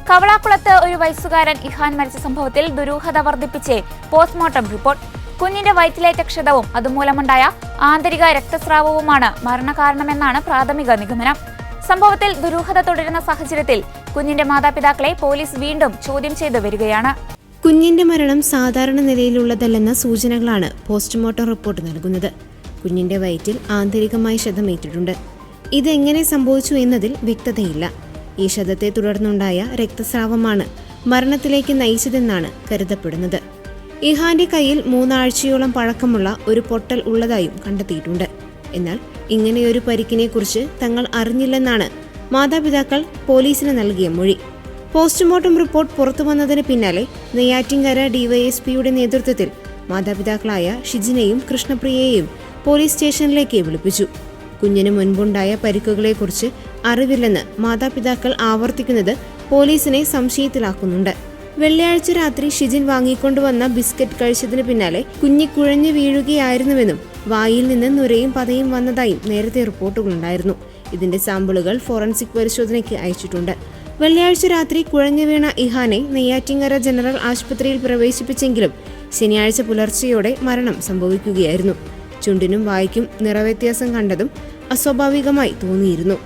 കവളാക്കുളത്ത് ഒരു വയസ്സുകാരൻ ഇഹാൻ മരിച്ച സംഭവത്തിൽ ദുരൂഹത വർദ്ധിപ്പിച്ച് പോസ്റ്റ്മോർട്ടം റിപ്പോർട്ട്. കുഞ്ഞിന്റെ വയറ്റിലേറ്റ ക്ഷതവും അതുമൂലമുണ്ടായ ആന്തരിക രക്തസ്രാവവുമാണ് മരണകാരണമെന്നാണ് പ്രാഥമിക നിഗമനം. സംഭവത്തിൽ ദുരൂഹത തുടരുന്ന സാഹചര്യത്തിൽ കുഞ്ഞിന്റെ മാതാപിതാക്കളെ പോലീസ് വീണ്ടും ചോദ്യം ചെയ്തു വരികയാണ്. കുഞ്ഞിന്റെ മരണം സാധാരണ നിലയിലുള്ളതല്ലെന്ന സൂചനകളാണ് പോസ്റ്റ്മോർട്ടം റിപ്പോർട്ട് നൽകുന്നത്. കുഞ്ഞിന്റെ വയറ്റിൽ ആന്തരികമായി ക്ഷതമേറ്റിട്ടുണ്ട്. ഇതെങ്ങനെ സംഭവിച്ചു എന്നതിൽ വ്യക്തതയില്ല. ഈ ക്ഷതത്തെ തുടർന്നുണ്ടായ രക്തസ്രാവമാണ് മരണത്തിലേക്ക് നയിച്ചതെന്നാണ് കരുതപ്പെടുന്നത്. ഇഹാന്റെ കയ്യിൽ 3 ആഴ്ചയോളം പഴക്കമുള്ള ഒരു പൊട്ടൽ ഉള്ളതായും കണ്ടെത്തിയിട്ടുണ്ട്. എന്നാൽ ഇങ്ങനെയൊരു പരിക്കിനെ കുറിച്ച് തങ്ങൾ അറിഞ്ഞില്ലെന്നാണ് മാതാപിതാക്കൾ പോലീസിന് നൽകിയ മൊഴി. പോസ്റ്റ്മോർട്ടം റിപ്പോർട്ട് പുറത്തുവന്നതിന് പിന്നാലെ നെയ്യാറ്റിൻകര ഡിവൈഎസ്പിയുടെ നേതൃത്വത്തിൽ മാതാപിതാക്കളായ ഷിജിനെയും കൃഷ്ണപ്രിയയെയും പോലീസ് സ്റ്റേഷനിലേക്ക് വിളിപ്പിച്ചു. കുഞ്ഞിന് മുൻപുണ്ടായ പരിക്കുകളെക്കുറിച്ച് അറിവില്ലെന്ന് മാതാപിതാക്കൾ ആവർത്തിക്കുന്നത് പോലീസിനെ സംശയത്തിലാക്കുന്നുണ്ട്. വെള്ളിയാഴ്ച രാത്രി ഷിജിൻ വാങ്ങിക്കൊണ്ടുവന്ന ബിസ്ക്കറ്റ് കഴിച്ചതിന് പിന്നാലെ കുഞ്ഞ് കുഴഞ്ഞു വീഴുകയായിരുന്നുവെന്നും വായിൽ നിന്ന് നുരയും പതയും വന്നതായും നേരത്തെ റിപ്പോർട്ടുകളുണ്ടായിരുന്നു. ഇതിന്റെ സാമ്പിളുകൾ ഫോറൻസിക് പരിശോധനയ്ക്ക് അയച്ചിട്ടുണ്ട്. വെള്ളിയാഴ്ച രാത്രി കുഴഞ്ഞു വീണ ഇഹാനെ നെയ്യാറ്റിൻകര ജനറൽ ആശുപത്രിയിൽ പ്രവേശിപ്പിച്ചെങ്കിലും ശനിയാഴ്ച പുലർച്ചെയോടെ മരണം സംഭവിക്കുകയായിരുന്നു. ചുണ്ടിനും വായ്ക്കും നിറവ്യത്യാസം കണ്ടതും അസ്വാഭാവികമായി തോന്നിയിരുന്നു.